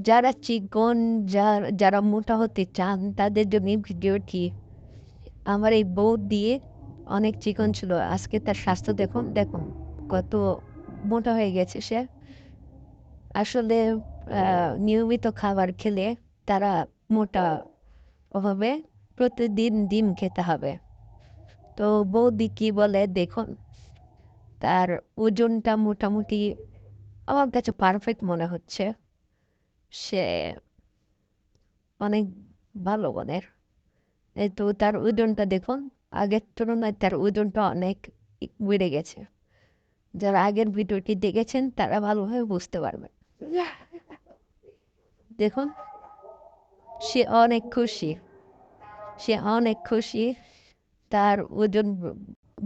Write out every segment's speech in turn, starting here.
যারা চিকন, যারা মোটা হতে চান তাদের জন্য এই ভিডিওটি। আমার এই বৌদি অনেক চিকন ছিল, আজকে তার স্বাস্থ্য দেখুন, দেখুন কত মোটা হয়ে গেছে সে। আসলে নিয়মিত খাবার খেলে তারা মোটা হবে, প্রতিদিন ডিম খেতে হবে। তো বৌদি কি বলে দেখুন, তার ওজনটা মোটামুটি আমার কাছে পারফেক্ট মনে হচ্ছে। সে অনেক ভালো মনের। এই তো তার ওজনটা দেখুন, আগের তুলনায় তার ওজনটা অনেক বেড়ে গেছে। যারা আগের ভিডিওটি দেখেছেন তারা ভালোভাবে বুঝতে পারবেন। দেখুন, সে অনেক খুশি, সে অনেক খুশি। তার ওজন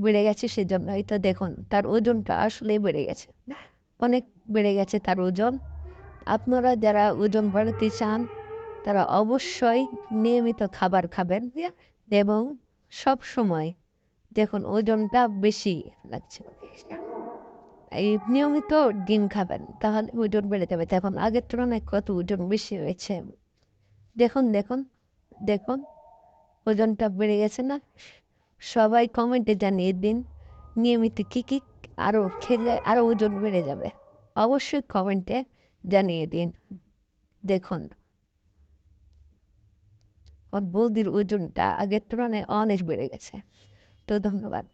বেড়ে গেছে সেজন্য। এই তো দেখুন তার ওজনটা আসলে বেড়ে গেছে, অনেক বেড়ে গেছে তার ওজন। আপনারা যারা ওজন বাড়াতে চান তারা অবশ্যই নিয়মিত খাবার খাবেন এবং সব সময় দেখুন ওজনটা বেশি লাগছে। এই নিয়মিত ডিম খাবেন, তাহলে ওজন বেড়ে যাবে। দেখুন আগের তুলনায় কত ওজন বেশি হয়েছে। দেখুন দেখুন দেখুন, ওজনটা বেড়ে গেছে না? সবাই কমেন্টে জানিয়ে দিন নিয়মিত কী কী আরও খেলে আরও ওজন বেড়ে যাবে। অবশ্যই কমেন্টে জানিয়ে দিন। দেখুন ওর বৌদির ওজনটা আগের তুলনায় অনেক বেড়ে গেছে। তো ধন্যবাদ।